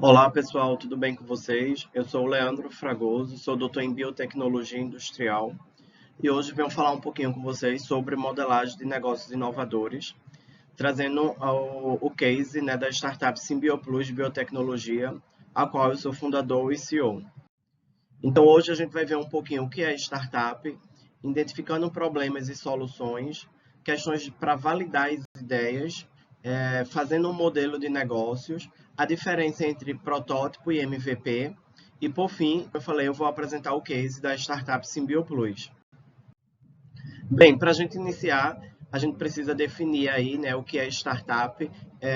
Olá pessoal, tudo bem com vocês? Eu sou o Leandro Fragoso, sou doutor em Biotecnologia Industrial e hoje venho falar um pouquinho com vocês sobre modelagem de negócios inovadores, trazendo o case, né, da startup Symbioplus Biotecnologia, a qual eu sou fundador e CEO. Então hoje a gente vai ver um pouquinho o que é startup, identificando problemas e soluções, questões para validar as ideias, fazendo um modelo de negócios, a diferença entre protótipo e MVP, e por fim, eu vou apresentar o case da startup Symbioplus. Bem, para a gente iniciar, a gente precisa definir aí, né, o que é startup.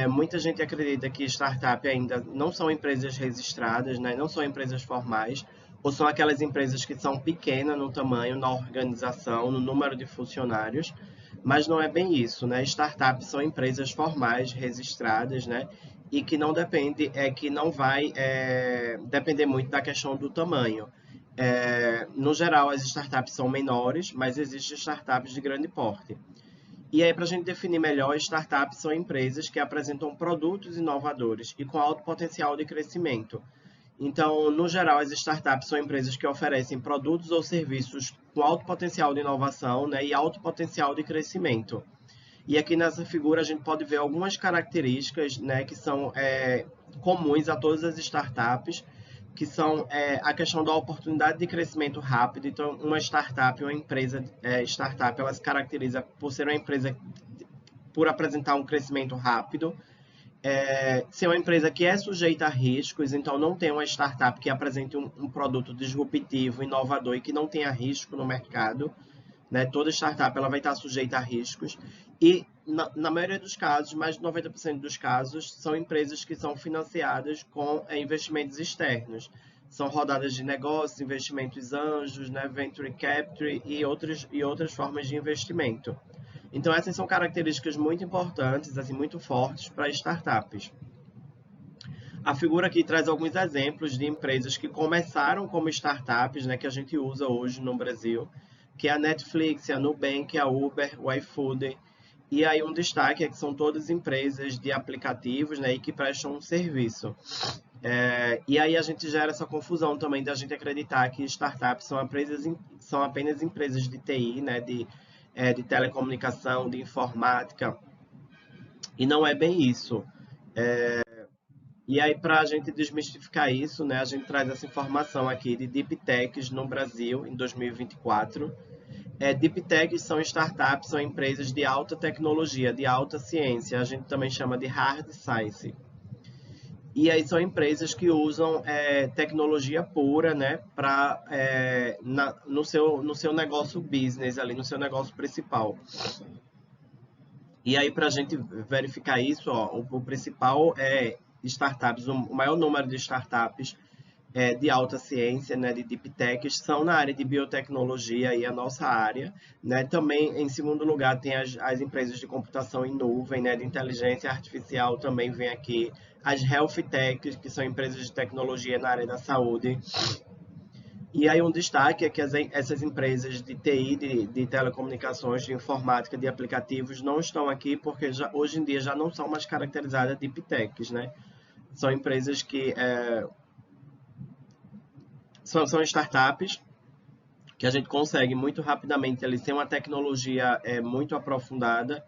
Muita gente acredita que startup ainda não são empresas registradas, né, não são empresas formais, ou são aquelas empresas que são pequenas no tamanho, na organização, no número de funcionários, mas não é bem isso, né? Startups são empresas formais, registradas, né? E que não depende, que não vai depender muito da questão do tamanho. No geral, as startups são menores, mas existem startups de grande porte. E aí, para a gente definir melhor, startups são empresas que apresentam produtos inovadores e com alto potencial de crescimento. Então, no geral, as startups são empresas que oferecem produtos ou serviços com alto potencial de inovação, né, e alto potencial de crescimento. E aqui nessa figura a gente pode ver algumas características, né, que são comuns a todas as startups, que são a questão da oportunidade de crescimento rápido. Então, uma startup, uma empresa startup, ela se caracteriza por ser uma empresa por apresentar um crescimento rápido, ser uma empresa que é sujeita a riscos, então não tem uma startup que apresente um produto disruptivo, inovador e que não tenha risco no mercado, né? Toda startup ela vai estar sujeita a riscos e, na maioria dos casos, mais de 90% dos casos, são empresas que são financiadas com investimentos externos. São rodadas de negócios, investimentos anjos, né? Venture capital e outras formas de investimento. Então, essas são características muito importantes, assim, muito fortes para startups. A figura aqui traz alguns exemplos de empresas que começaram como startups, né, que a gente usa hoje no Brasil, que é a Netflix, a Nubank, a Uber, o iFood. E aí um destaque é que são todas empresas de aplicativos, né, e que prestam um serviço. E aí a gente gera essa confusão também da gente acreditar que startups são apenas empresas de TI, né, de telecomunicação, de informática, e não é bem isso. E aí, para a gente desmistificar isso, né, a gente traz essa informação aqui de Deep Techs no Brasil em 2024. Deep Techs são startups, são empresas de alta tecnologia, de alta ciência, a gente também chama de Hard Science. E aí são empresas que usam tecnologia pura, né, no seu negócio business, ali, no seu negócio principal. E aí, para a gente verificar isso, ó, o principal é startups, o maior número de startups de alta ciência, né, de deep techs, são na área de biotecnologia, e a nossa área. Né? Também, em segundo lugar, tem as empresas de computação em nuvem, né, de inteligência artificial, também vem aqui. As health techs, que são empresas de tecnologia na área da saúde. E aí um destaque é que essas empresas de TI, de telecomunicações, de informática, de aplicativos, não estão aqui porque hoje em dia já não são mais caracterizadas de deep techs, né? São empresas que são startups que a gente consegue muito rapidamente ali, sem uma tecnologia muito aprofundada,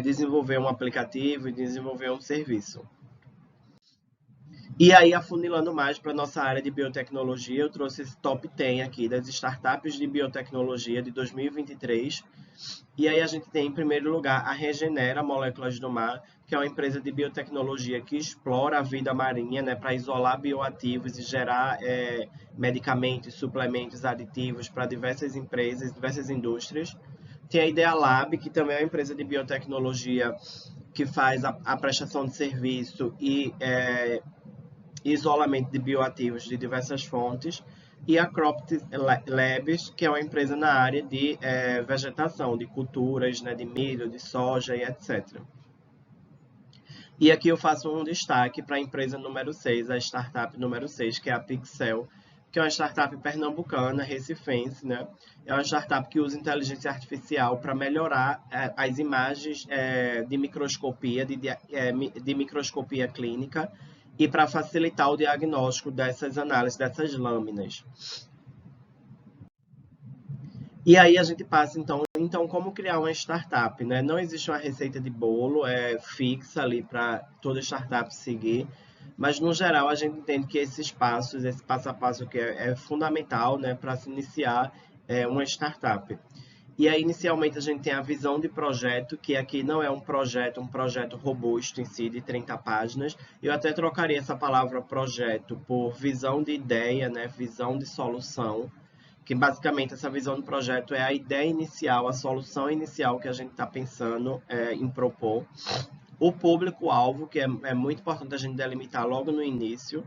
desenvolver um aplicativo e desenvolver um serviço. E aí, afunilando mais para a nossa área de biotecnologia, eu trouxe esse top 10 aqui das startups de biotecnologia de 2023. E aí a gente tem, em primeiro lugar, a Regenera Moléculas do Mar, que é uma empresa de biotecnologia que explora a vida marinha, né, para isolar bioativos e gerar medicamentos, suplementos, aditivos para diversas empresas, diversas indústrias. Tem a Idea Lab, que também é uma empresa de biotecnologia que faz a prestação de serviço e isolamento de bioativos de diversas fontes, e a Cropt Labs, que é uma empresa na área de vegetação, de culturas, né, de milho, de soja e etc. E aqui eu faço um destaque para a empresa número 6, a startup número 6, que é a Pixel, que é uma startup pernambucana, recifense, né? É uma startup que usa inteligência artificial para melhorar as imagens de microscopia, de microscopia clínica, e para facilitar o diagnóstico dessas análises, dessas lâminas. E aí a gente passa, então como criar uma startup, né? Não existe uma receita de bolo fixa ali para toda startup seguir, mas no geral a gente entende que esses passos, esse passo a passo que é fundamental, né, para se iniciar uma startup. E aí, inicialmente, a gente tem a visão de projeto, que aqui não é um projeto robusto em si, de 30 páginas. Eu até trocaria essa palavra projeto por visão de ideia, né? Visão de solução, que basicamente essa visão de projeto é a ideia inicial, a solução inicial que a gente está pensando em propor. O público-alvo, que é muito importante a gente delimitar logo no início.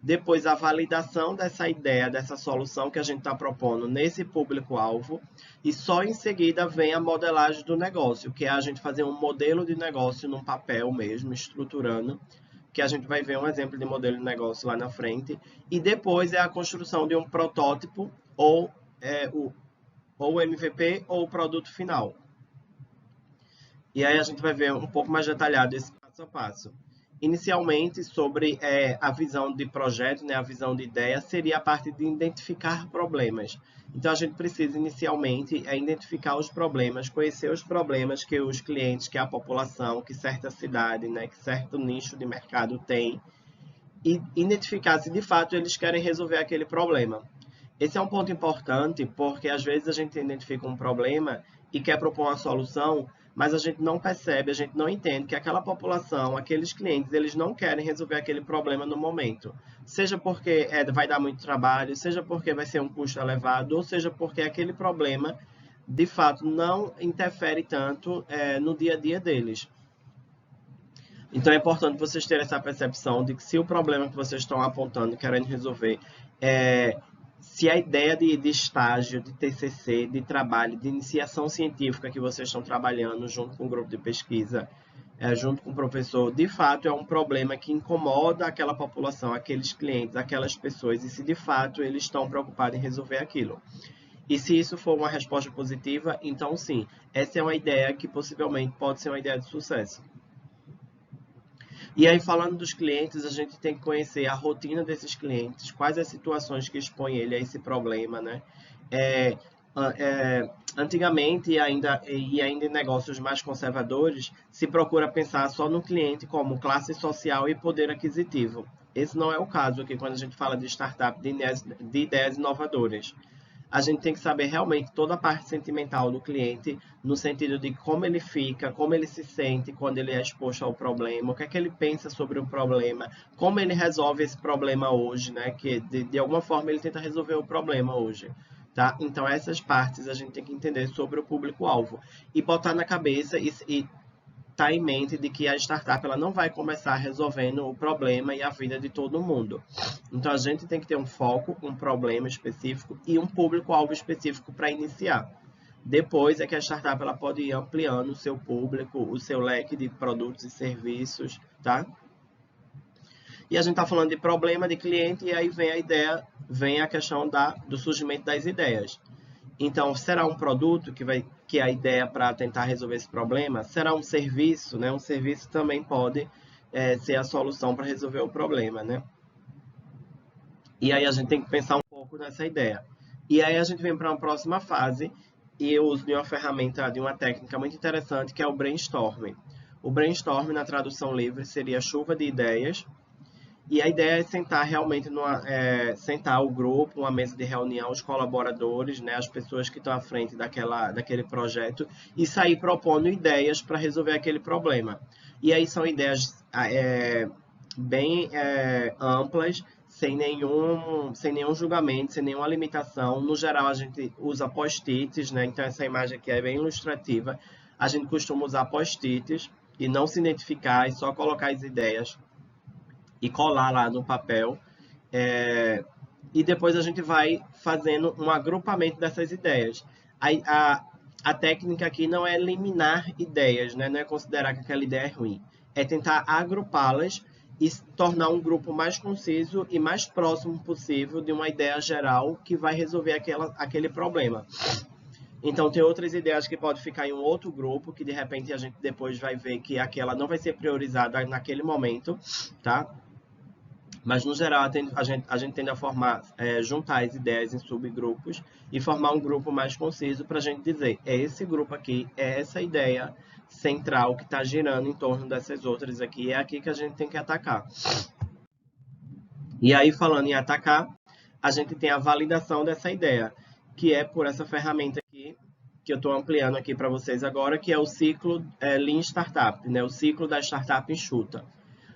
Depois, a validação dessa ideia, dessa solução que a gente está propondo nesse público-alvo. E só em seguida vem a modelagem do negócio, que é a gente fazer um modelo de negócio num papel mesmo, estruturando, que a gente vai ver um exemplo de modelo de negócio lá na frente. E depois é a construção de um protótipo ou o MVP ou o produto final. E aí a gente vai ver um pouco mais detalhado esse passo a passo. Inicialmente, sobre a visão de projeto, né, a visão de ideia, seria a parte de identificar problemas. Então, a gente precisa, inicialmente, identificar os problemas, conhecer os problemas que os clientes, que a população, que certa cidade, né, que certo nicho de mercado tem, e identificar se, de fato, eles querem resolver aquele problema. Esse é um ponto importante, porque, às vezes, a gente identifica um problema e quer propor uma solução, mas a gente não percebe, a gente não entende que aquela população, aqueles clientes, eles não querem resolver aquele problema no momento. Seja porque vai dar muito trabalho, seja porque vai ser um custo elevado, ou seja porque aquele problema, de fato, não interfere tanto no dia a dia deles. Então, é importante vocês terem essa percepção de que se o problema que vocês estão apontando, querendo resolver, se a ideia de estágio, de TCC, de trabalho, de iniciação científica que vocês estão trabalhando junto com o grupo de pesquisa, junto com o professor, de fato é um problema que incomoda aquela população, aqueles clientes, aquelas pessoas, e se de fato eles estão preocupados em resolver aquilo. E se isso for uma resposta positiva, então sim, essa é uma ideia que possivelmente pode ser uma ideia de sucesso. E aí, falando dos clientes, a gente tem que conhecer a rotina desses clientes, quais as situações que expõem ele a esse problema, né? Antigamente, e ainda em negócios mais conservadores, se procura pensar só no cliente como classe social e poder aquisitivo. Esse não é o caso aqui quando a gente fala de startup, de ideias inovadoras. A gente tem que saber realmente toda a parte sentimental do cliente, no sentido de como ele fica, como ele se sente quando ele é exposto ao problema, o que é que ele pensa sobre o problema, como ele resolve esse problema hoje, né? Que de alguma forma ele tenta resolver o problema hoje, tá? Então essas partes a gente tem que entender sobre o público-alvo e botar na cabeça e tá em mente de que a startup ela não vai começar resolvendo o problema e a vida de todo mundo. Então, a gente tem que ter um foco, um problema específico e um público-alvo específico para iniciar. Depois é que a startup ela pode ir ampliando o seu público, o seu leque de produtos e serviços, tá? E a gente está falando de problema de cliente e aí vem a questão do surgimento das ideias. Então, será um produto que é a ideia para tentar resolver esse problema? Será um serviço, né? Um serviço também pode ser a solução para resolver o problema, né? E aí a gente tem que pensar um pouco nessa ideia. E aí a gente vem para uma próxima fase e eu uso de uma ferramenta, de uma técnica muito interessante, que é o brainstorming. O brainstorming, na tradução livre, seria chuva de ideias. E a ideia é sentar realmente sentar o grupo, uma mesa de reunião, os colaboradores, né, as pessoas que estão à frente daquele projeto e sair propondo ideias para resolver aquele problema. E aí são ideias bem amplas, sem nenhum julgamento, sem nenhuma limitação. No geral, a gente usa post-its, né? Então essa imagem aqui é bem ilustrativa. A gente costuma usar post-its e não se identificar, e só colocar as ideias e colar lá no papel. E depois a gente vai fazendo um agrupamento dessas ideias. A técnica aqui não é eliminar ideias, né? Não é considerar que aquela ideia é ruim. É tentar agrupá-las e tornar um grupo mais conciso e mais próximo possível de uma ideia geral que vai resolver aquele problema. Então, tem outras ideias que podem ficar em um outro grupo, que de repente a gente depois vai ver que aquela não vai ser priorizada naquele momento, tá? Mas, no geral, a gente tende a formar, juntar as ideias em subgrupos e formar um grupo mais conciso para a gente dizer, é esse grupo aqui, é essa ideia central que está girando em torno dessas outras aqui, é aqui que a gente tem que atacar. E aí, falando em atacar, a gente tem a validação dessa ideia, que é por essa ferramenta aqui, que eu estou ampliando aqui para vocês agora, que é o ciclo Lean Startup, né? O ciclo da startup enxuta.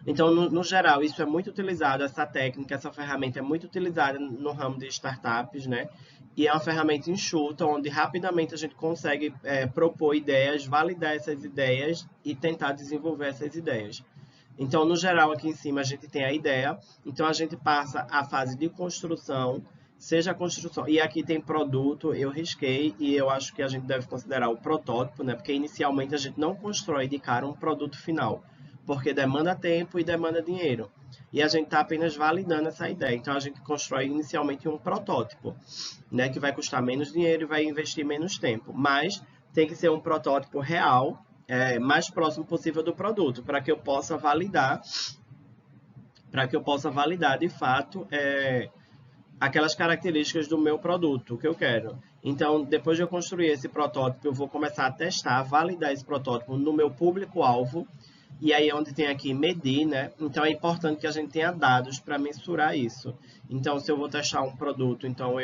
Então, no geral, isso é muito utilizado, essa técnica, essa ferramenta é muito utilizada no ramo de startups, né? E é uma ferramenta enxuta, onde rapidamente a gente consegue propor ideias, validar essas ideias e tentar desenvolver essas ideias. Então, no geral, aqui em cima a gente tem a ideia, então a gente passa a fase de construção, seja a construção, e aqui tem produto, eu risquei, e eu acho que a gente deve considerar o protótipo, né? Porque inicialmente a gente não constrói de cara um produto final, porque demanda tempo e demanda dinheiro. E a gente está apenas validando essa ideia. Então, a gente constrói inicialmente um protótipo, né, que vai custar menos dinheiro e vai investir menos tempo. Mas tem que ser um protótipo real, mais próximo possível do produto, para que eu possa validar, de fato, aquelas características do meu produto, que eu quero. Então, depois de eu construir esse protótipo, eu vou começar a testar, validar esse protótipo no meu público-alvo. E aí, onde tem aqui medir, né? Então, é importante que a gente tenha dados para mensurar isso. Então, se eu vou testar um produto, então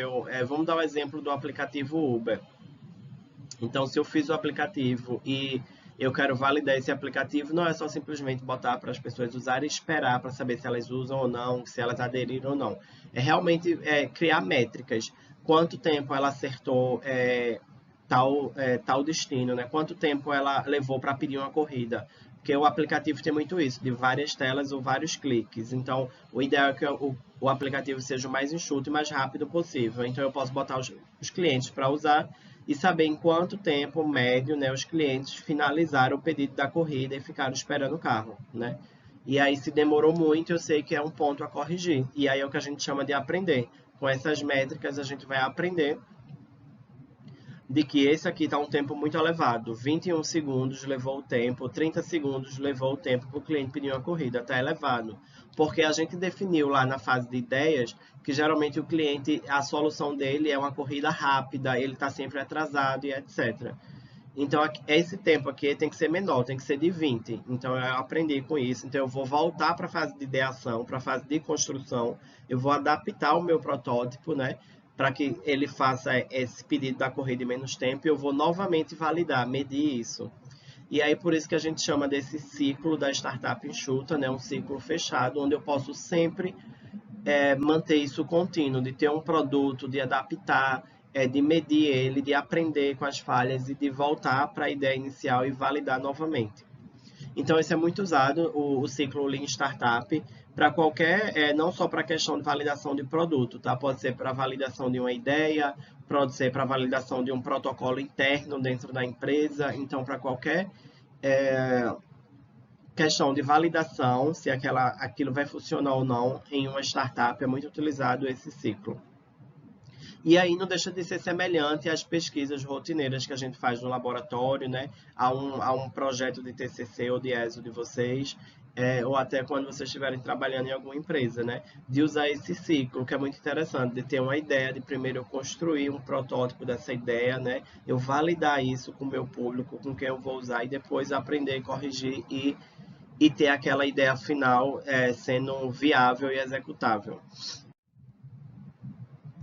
vamos dar o exemplo do aplicativo Uber. Então, se eu fiz o aplicativo e eu quero validar esse aplicativo, não é só simplesmente botar para as pessoas usarem e esperar para saber se elas usam ou não, se elas aderiram ou não. É realmente criar métricas. Quanto tempo ela acertou tal destino, né? Quanto tempo ela levou para pedir uma corrida. Porque o aplicativo tem muito isso, de várias telas ou vários cliques. Então, o ideal é que o aplicativo seja o mais enxuto e mais rápido possível. Então, eu posso botar os clientes para usar e saber em quanto tempo médio, né, os clientes finalizaram o pedido da corrida e ficaram esperando o carro, né? E aí, se demorou muito, eu sei que é um ponto a corrigir. E aí é o que a gente chama de aprender. Com essas métricas, a gente vai aprender de que esse aqui está um tempo muito elevado. 21 segundos levou o tempo, 30 segundos levou o tempo para o cliente pedir uma corrida, está elevado. Porque a gente definiu lá na fase de ideias que geralmente o cliente, a solução dele é uma corrida rápida, ele está sempre atrasado e etc. Então, esse tempo aqui tem que ser menor, tem que ser de 20. Então, eu aprendi com isso. Então, eu vou voltar para a fase de ideação, para a fase de construção. Eu vou adaptar o meu protótipo, né? Para que ele faça esse pedido da corrida em menos tempo. E eu vou novamente validar, medir isso. E aí, por isso que a gente chama desse ciclo da startup enxuta, né? Um ciclo fechado, onde eu posso sempre manter isso contínuo, de ter um produto, de adaptar, de medir ele, de aprender com as falhas e de voltar para a ideia inicial e validar novamente. Então, isso é muito usado, o ciclo Lean Startup, para qualquer, não só para a questão de validação de produto, tá? Pode ser para validação de uma ideia, pode ser para validação de um protocolo interno dentro da empresa, então, para qualquer questão de validação, se aquilo vai funcionar ou não em uma startup, é muito utilizado esse ciclo. E aí não deixa de ser semelhante às pesquisas rotineiras que a gente faz no laboratório, né? A um projeto de TCC ou de ESO de vocês, ou até quando vocês estiverem trabalhando em alguma empresa, né? De usar esse ciclo, que é muito interessante, de ter uma ideia, de primeiro eu construir um protótipo dessa ideia, né? Eu validar isso com o meu público, com quem eu vou usar, e depois aprender, corrigir e ter aquela ideia final sendo viável e executável.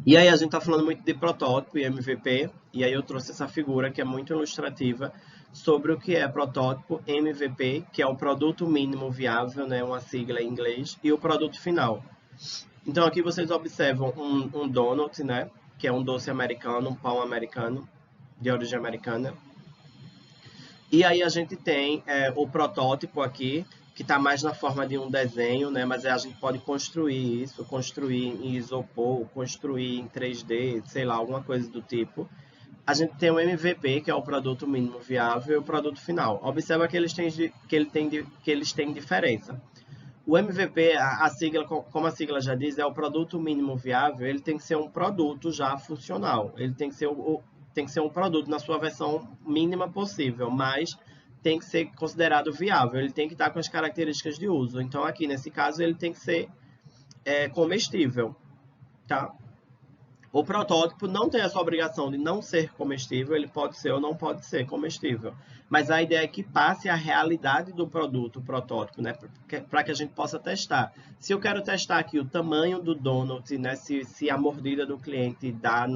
E aí a gente está falando muito de protótipo e MVP, e aí eu trouxe essa figura que é muito ilustrativa sobre o que é protótipo, MVP, que é o produto mínimo viável, né, uma sigla em inglês, e o produto final. Então aqui vocês observam um donut, né, que é um doce americano, um pão americano, de origem americana. E aí a gente tem o protótipo aqui, que está mais na forma de um desenho, né? Mas a gente pode construir isso, construir em isopor, construir em 3D, sei lá, alguma coisa do tipo. A gente tem o MVP, que é o produto mínimo viável, e o produto final. Observa que eles têm diferença. O MVP, a sigla, como a sigla já diz, é o produto mínimo viável, ele tem que ser um produto já funcional. Ele tem que ser um produto na sua versão mínima possível, mas tem que ser considerado viável, ele tem que estar com as características de uso. Então, aqui nesse caso, ele tem que ser comestível, tá? O protótipo não tem essa obrigação de não ser comestível, ele pode ser ou não pode ser comestível. Mas a ideia é que passe a realidade do produto, o protótipo, né? Para que a gente possa testar. Se eu quero testar aqui o tamanho do donut, né? Se a mordida do cliente dá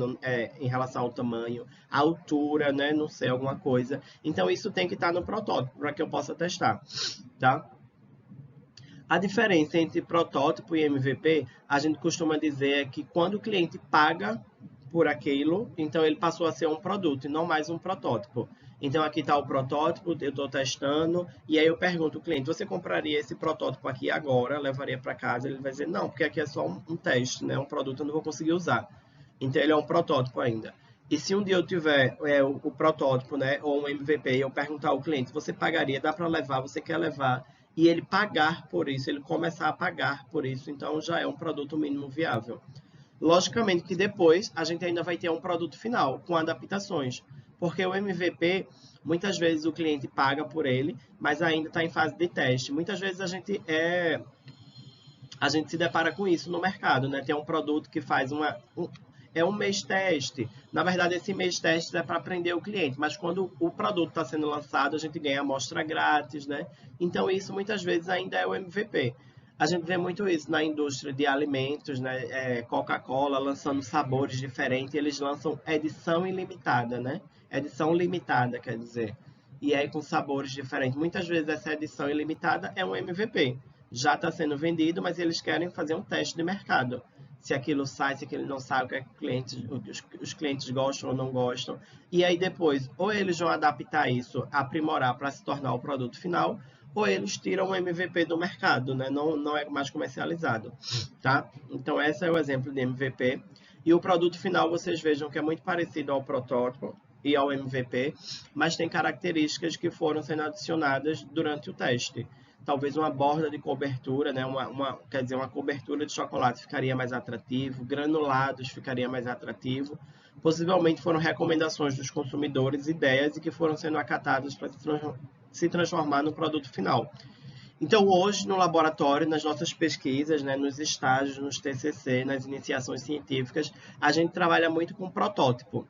em relação ao tamanho, a altura, né? Não sei, alguma coisa. Então, isso tem que estar no protótipo para que eu possa testar, tá? A diferença entre protótipo e MVP, a gente costuma dizer é que quando o cliente paga por aquilo, então ele passou a ser um produto e não mais um protótipo. Então aqui está o protótipo, eu estou testando, e aí eu pergunto ao cliente, você compraria esse protótipo aqui agora, levaria para casa? Ele vai dizer, não, porque aqui é só um teste, né? Um produto eu não vou conseguir usar. Então ele é um protótipo ainda. E se um dia eu tiver o protótipo, né, ou um MVP, eu perguntar ao cliente, você pagaria, dá para levar, você quer levar, e ele pagar por isso, ele começar a pagar por isso, então já é um produto mínimo viável. Logicamente que depois a gente ainda vai ter um produto final, com adaptações, porque o MVP, muitas vezes o cliente paga por ele, mas ainda está em fase de teste. Muitas vezes a gente se depara com isso no mercado, né? Tem um produto que faz um mês teste. Na verdade, esse mês teste é para aprender o cliente, mas quando o produto está sendo lançado, a gente ganha amostra grátis, né? Então, isso muitas vezes ainda é o MVP. A gente vê muito isso na indústria de alimentos, né? Coca-Cola lançando sabores diferentes, eles lançam edição ilimitada, né? Edição limitada, quer dizer. E aí com sabores diferentes. Muitas vezes essa edição ilimitada é um MVP. Já está sendo vendido, mas eles querem fazer um teste de mercado. Se aquilo sai, se aquilo não sai, o que os clientes gostam ou não gostam. E aí depois, ou eles vão adaptar isso, aprimorar para se tornar o produto final, ou eles tiram o MVP do mercado, né? Não é mais comercializado, tá? Então, esse é o exemplo de MVP. E o produto final, vocês vejam que é muito parecido ao protótipo e ao MVP, mas tem características que foram sendo adicionadas durante o teste. Talvez uma borda de cobertura, né? Quer dizer, uma cobertura de chocolate ficaria mais atrativo, granulados ficaria mais atrativo. Possivelmente foram recomendações dos consumidores, ideias e que foram sendo acatadas para se transformar no produto final. Então, hoje, no laboratório, nas nossas pesquisas, né, nos estágios, nos TCC, nas iniciações científicas, a gente trabalha muito com protótipo.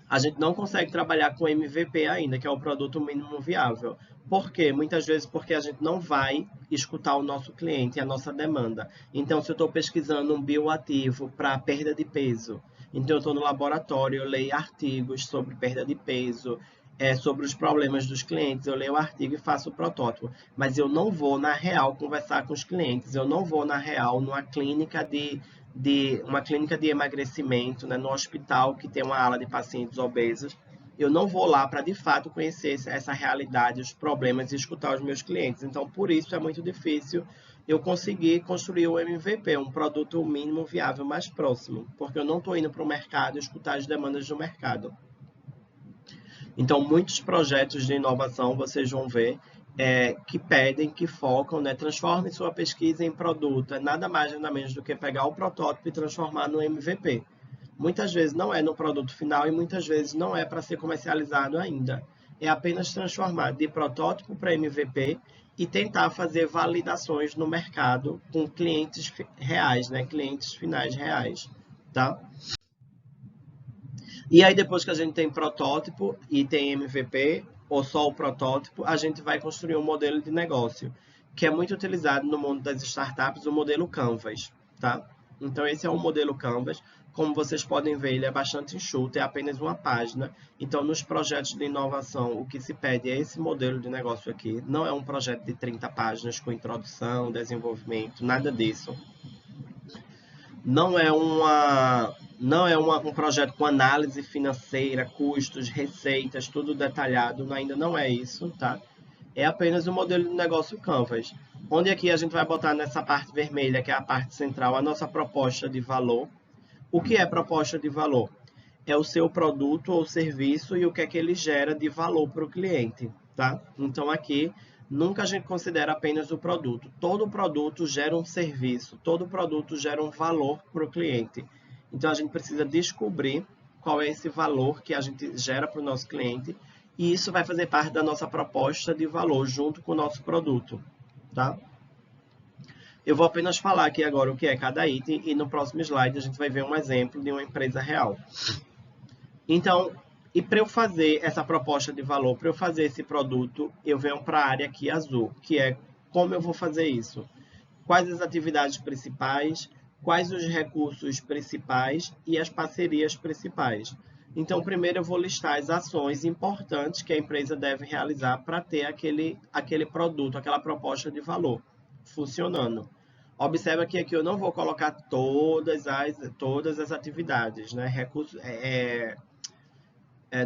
A gente não consegue trabalhar com MVP ainda, que é o produto mínimo viável. Por quê? Muitas vezes porque a gente não vai escutar o nosso cliente, a nossa demanda. Então, se eu estou pesquisando um bioativo para perda de peso, então eu estou no laboratório, eu leio artigos sobre perda de peso, sobre os problemas dos clientes, eu leio o artigo e faço o protótipo. Mas eu não vou, na real, conversar com os clientes, eu não vou, na real, numa clínica de emagrecimento, né, no hospital que tem uma ala de pacientes obesos. Eu não vou lá para, de fato, conhecer essa realidade, os problemas e escutar os meus clientes. Então, por isso é muito difícil eu conseguir construir o MVP, um produto mínimo viável mais próximo, porque eu não estou indo para o mercado escutar as demandas do mercado. Então, muitos projetos de inovação vocês vão ver que pedem, que focam, né? Transforme sua pesquisa em produto. É nada mais, nada menos do que pegar o protótipo e transformar no MVP. Muitas vezes não é no produto final e muitas vezes não é para ser comercializado ainda. É apenas transformar de protótipo para MVP e tentar fazer validações no mercado com clientes reais, né? Clientes finais reais, tá? E aí, depois que a gente tem protótipo e tem MVP, ou só o protótipo, a gente vai construir um modelo de negócio, que é muito utilizado no mundo das startups, o modelo Canvas, tá? Então, esse é o modelo Canvas. Como vocês podem ver, ele é bastante enxuto, é apenas uma página. Então, nos projetos de inovação, o que se pede é esse modelo de negócio aqui. Não é um projeto de 30 páginas com introdução, desenvolvimento, nada disso. Não é um projeto com análise financeira, custos, receitas, tudo detalhado, ainda não é isso, tá? É apenas um modelo de negócio Canvas, onde aqui a gente vai botar nessa parte vermelha, que é a parte central, a nossa proposta de valor. O que é proposta de valor? É o seu produto ou serviço e o que é que ele gera de valor para o cliente, tá? Então aqui nunca a gente considera apenas o produto. Todo produto gera um serviço, todo produto gera um valor para o cliente. Então, a gente precisa descobrir qual é esse valor que a gente gera para o nosso cliente e isso vai fazer parte da nossa proposta de valor junto com o nosso produto, tá? Eu vou apenas falar aqui agora o que é cada item e no próximo slide a gente vai ver um exemplo de uma empresa real. Então, e para eu fazer essa proposta de valor, para eu fazer esse produto, eu venho para a área aqui azul, que é como eu vou fazer isso. Quais as atividades principais, quais os recursos principais e as parcerias principais. Então, primeiro eu vou listar as ações importantes que a empresa deve realizar para ter aquele produto, aquela proposta de valor funcionando. Observa que aqui eu não vou colocar todas as atividades, né? Recursos,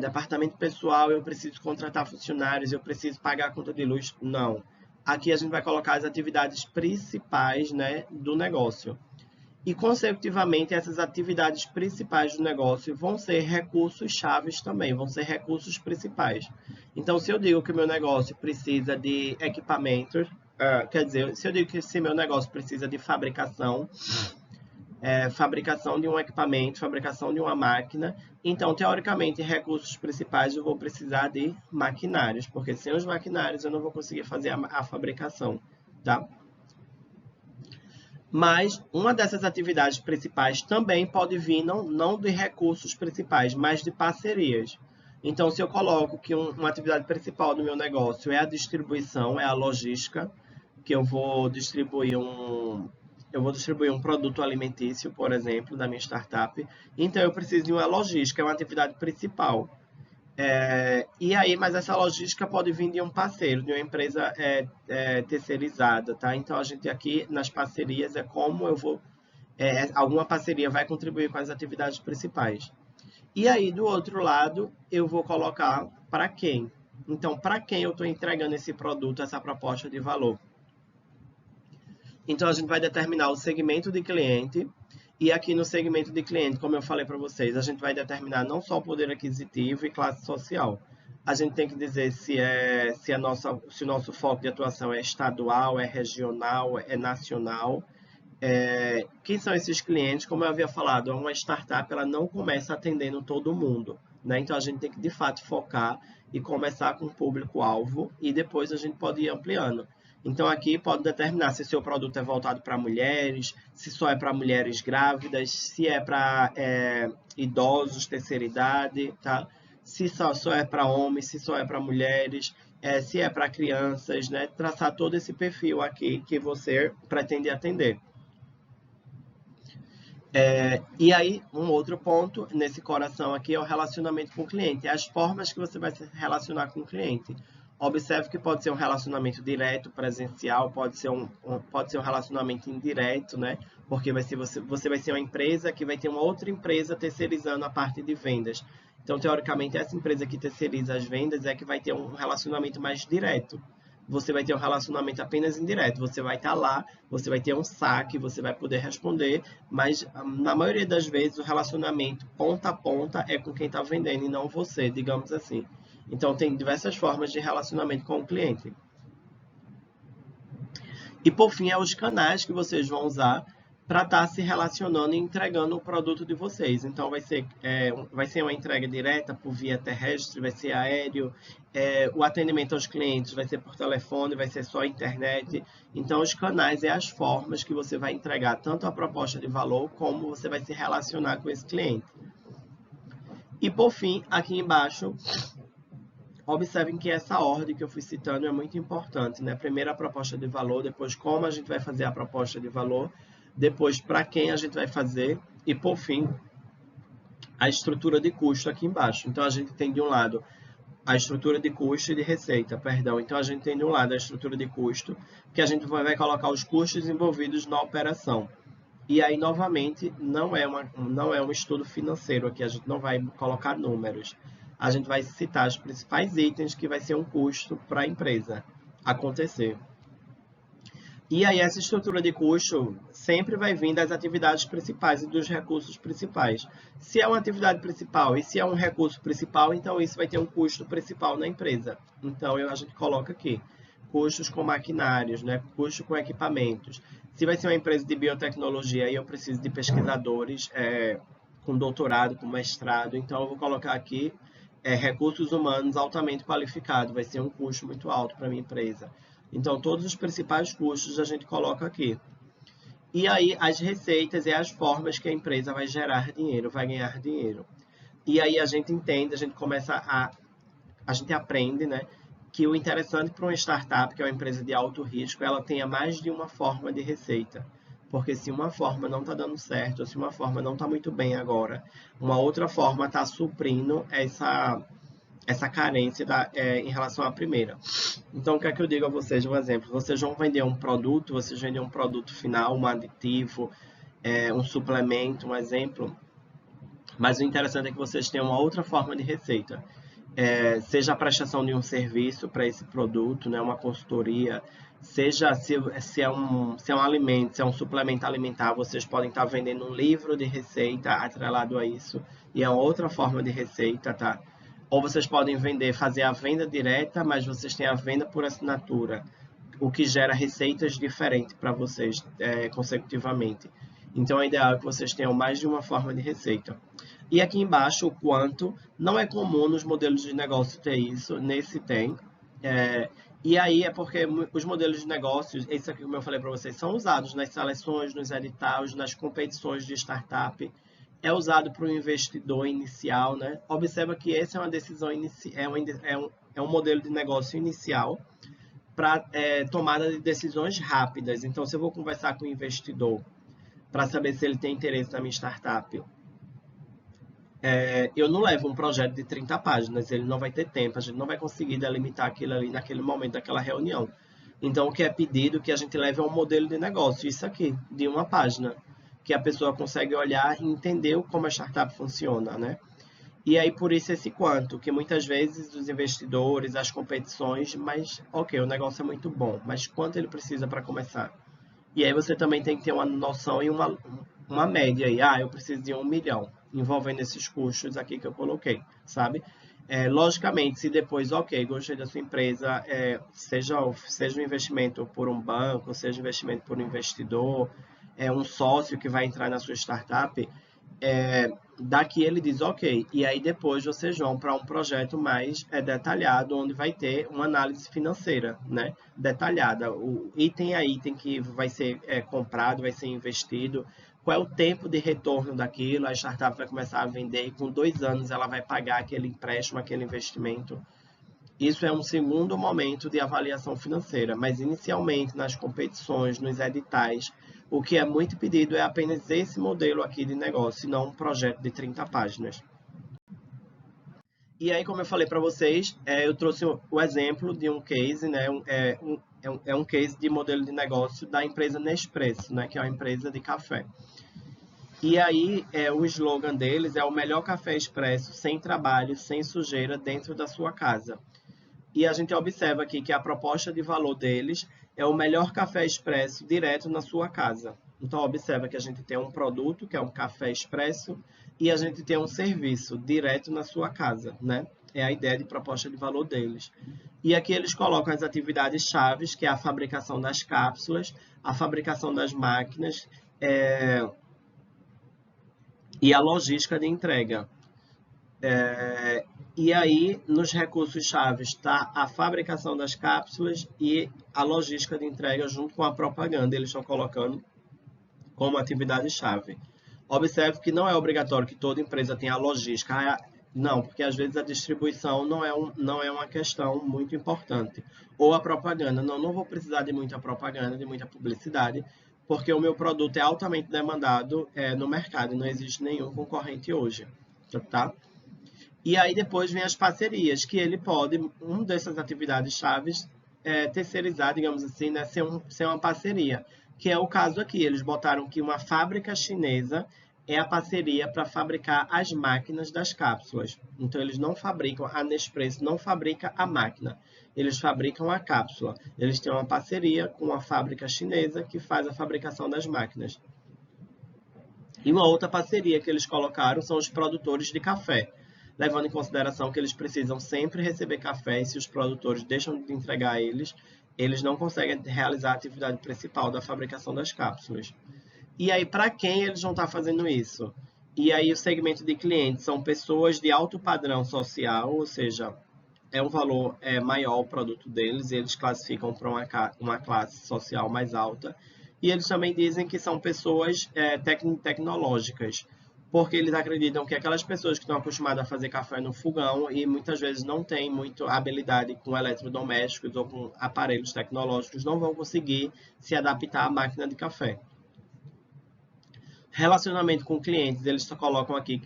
departamento pessoal, eu preciso contratar funcionários, eu preciso pagar a conta de luz. Não. Aqui a gente vai colocar as atividades principais, né, do negócio. E, consecutivamente, essas atividades principais do negócio vão ser recursos chaves também, vão ser recursos principais. Então, se eu digo que o meu negócio precisa de equipamentos, quer dizer, se eu digo que meu negócio precisa de fabricação de um equipamento, fabricação de uma máquina, então, teoricamente, recursos principais eu vou precisar de maquinários, porque sem os maquinários eu não vou conseguir fazer a fabricação, tá? Mas uma dessas atividades principais também pode vir não de recursos principais, mas de parcerias. Então, se eu coloco que uma atividade principal do meu negócio é a distribuição, é a logística, que eu vou distribuir um produto alimentício, por exemplo, da minha startup, então eu preciso de uma logística, é uma atividade principal. E aí, mas essa logística pode vir de um parceiro, de uma empresa terceirizada, tá? Então, a gente aqui, nas parcerias, como eu vou... alguma parceria vai contribuir com as atividades principais. E aí, do outro lado, eu vou colocar para quem. Então, para quem eu estou entregando esse produto, essa proposta de valor. Então, a gente vai determinar o segmento de cliente. E aqui no segmento de cliente, como eu falei para vocês, a gente vai determinar não só o poder aquisitivo e classe social. A gente tem que dizer se o nosso foco de atuação é estadual, é regional, é nacional. Quem são esses clientes? Como eu havia falado, uma startup ela não começa atendendo todo mundo, né? Então, a gente tem que, de fato, focar e começar com o público-alvo e depois a gente pode ir ampliando. Então, aqui pode determinar se seu produto é voltado para mulheres, se só é para mulheres grávidas, se é para idosos, terceira idade, tá? Se só é para homens, se só é para mulheres, se é para crianças, né? Traçar todo esse perfil aqui que você pretende atender. E aí, um outro ponto nesse coração aqui é o relacionamento com o cliente. As formas que você vai se relacionar com o cliente. Observe que pode ser um relacionamento direto, presencial, pode ser um relacionamento indireto, né? Porque você vai ser uma empresa que vai ter uma outra empresa terceirizando a parte de vendas. Então, teoricamente, essa empresa que terceiriza as vendas é que vai ter um relacionamento mais direto. Você vai ter um relacionamento apenas indireto. Você vai estar lá, você vai ter um saque, você vai poder responder, mas na maioria das vezes o relacionamento ponta a ponta é com quem está vendendo e não você, digamos assim. Então, tem diversas formas de relacionamento com o cliente. E, por fim, os canais que vocês vão usar para estar se relacionando e entregando o produto de vocês. Então, vai ser uma entrega direta por via terrestre, vai ser aéreo, o atendimento aos clientes vai ser por telefone, vai ser só internet. Então, os canais as formas que você vai entregar tanto a proposta de valor, como você vai se relacionar com esse cliente. E, por fim, aqui embaixo, observem que essa ordem que eu fui citando é muito importante, né? Primeiro a proposta de valor, depois como a gente vai fazer a proposta de valor, depois para quem a gente vai fazer e, por fim, a estrutura de custo aqui embaixo. Então, a gente tem de um lado a estrutura de custo e de receita, perdão. Então, a gente tem de um lado a estrutura de custo, que a gente vai colocar os custos envolvidos na operação. E aí, novamente, não é um estudo financeiro aqui, a gente não vai colocar números. A gente vai citar os principais itens que vai ser um custo para a empresa acontecer. E aí, essa estrutura de custo sempre vai vir das atividades principais e dos recursos principais. Se é uma atividade principal e se é um recurso principal, então isso vai ter um custo principal na empresa. Então, a gente coloca aqui custos com maquinários, né? Custo com equipamentos. Se vai ser uma empresa de biotecnologia, aí eu preciso de pesquisadores com doutorado, com mestrado. Então, eu vou colocar aqui recursos humanos altamente qualificados. Vai ser um custo muito alto para a minha empresa. Então, todos os principais custos a gente coloca aqui. E aí as receitas e as formas que a empresa vai gerar dinheiro, vai ganhar dinheiro. E aí a gente entende, a gente aprende, né, que o interessante para uma startup, que é uma empresa de alto risco, ela tenha mais de uma forma de receita. Porque se uma forma não está dando certo, ou se uma forma não está muito bem agora, uma outra forma está suprindo essa carência em relação à primeira. Então, o que é que eu digo a vocês? Um exemplo, vocês vão vender um produto, vocês vendem um produto final, um aditivo, um suplemento, um exemplo, mas o interessante é que vocês tenham uma outra forma de receita. Seja a prestação de um serviço para esse produto, né, uma consultoria, seja se é um alimento, se é um suplemento alimentar, vocês podem estar vendendo um livro de receita atrelado a isso, e é outra forma de receita, tá? Ou vocês podem fazer a venda direta, mas vocês têm a venda por assinatura, o que gera receitas diferentes para vocês consecutivamente. Então, é ideal que vocês tenham mais de uma forma de receita. E aqui embaixo, o quanto. Não é comum nos modelos de negócio ter isso, nesse tem. E aí é porque os modelos de negócios, esse aqui, como eu falei para vocês, são usados nas seleções, nos editais, nas competições de startup. É usado para o investidor inicial, né? Observa que essa é uma decisão é um modelo de negócio inicial para tomada de decisões rápidas. Então, se eu vou conversar com o investidor para saber se ele tem interesse na minha startup, eu não levo um projeto de 30 páginas, ele não vai ter tempo, a gente não vai conseguir delimitar aquilo ali naquele momento daquela reunião. Então, o que é pedido que a gente leve é um modelo de negócio, isso aqui, de uma página, que a pessoa consegue olhar e entender como a startup funciona, né? E aí, por isso, esse quanto, que muitas vezes os investidores, as competições, mas, ok, o negócio é muito bom, mas quanto ele precisa para começar? E aí você também tem que ter uma noção e uma média aí. Eu preciso de 1 milhão, envolvendo esses custos aqui que eu coloquei, sabe? Logicamente, se depois, ok, gostei da sua empresa, seja um investimento por um banco, seja um investimento por um investidor, um sócio que vai entrar na sua startup, daqui ele diz ok, e aí depois vocês vão para um projeto mais detalhado, onde vai ter uma análise financeira, né, detalhada, o item a item que vai ser comprado, vai ser investido, qual é o tempo de retorno daquilo, a startup vai começar a vender e com 2 anos ela vai pagar aquele empréstimo, aquele investimento. Isso é um segundo momento de avaliação financeira, mas inicialmente nas competições, nos editais, o que é muito pedido é apenas esse modelo aqui de negócio, e não um projeto de 30 páginas. E aí, como eu falei para vocês, eu trouxe o exemplo de um case, né? Um case de modelo de negócio da empresa Nespresso, né? Que é uma empresa de café. E aí, o slogan deles é o melhor café expresso, sem trabalho, sem sujeira, dentro da sua casa. E a gente observa aqui que a proposta de valor deles é o melhor café expresso direto na sua casa. Então, observa que a gente tem um produto, que é um café expresso, e a gente tem um serviço direto na sua casa, né? É a ideia de proposta de valor deles. E aqui eles colocam as atividades chaves, que é a fabricação das cápsulas, a fabricação das máquinas e a logística de entrega. E aí, nos recursos-chave está a fabricação das cápsulas e a logística de entrega junto com a propaganda. Eles estão colocando como atividade-chave. Observe que não é obrigatório que toda empresa tenha a logística. Não, porque às vezes a distribuição não é uma questão muito importante. Ou a propaganda. Não vou precisar de muita propaganda, de muita publicidade, porque o meu produto é altamente demandado no mercado. Não existe nenhum concorrente hoje. Tá? E aí depois vem as parcerias, que ele pode, uma dessas atividades chaves, terceirizar, digamos assim, né, ser uma parceria. Que é o caso aqui, eles botaram que uma fábrica chinesa é a parceria para fabricar as máquinas das cápsulas. Então, eles não fabricam, a Nespresso não fabrica a máquina, eles fabricam a cápsula. Eles têm uma parceria com a fábrica chinesa que faz a fabricação das máquinas. E uma outra parceria que eles colocaram são os produtores de café, levando em consideração que eles precisam sempre receber café e se os produtores deixam de entregar a eles, eles não conseguem realizar a atividade principal da fabricação das cápsulas. E aí, para quem eles vão estar fazendo isso? E aí, o segmento de clientes são pessoas de alto padrão social, ou seja, é um valor maior o produto deles, e eles classificam para uma classe social mais alta. E eles também dizem que são pessoas tecnológicas, porque eles acreditam que aquelas pessoas que estão acostumadas a fazer café no fogão e muitas vezes não têm muito habilidade com eletrodomésticos ou com aparelhos tecnológicos não vão conseguir se adaptar à máquina de café. Relacionamento com clientes, eles só colocam aqui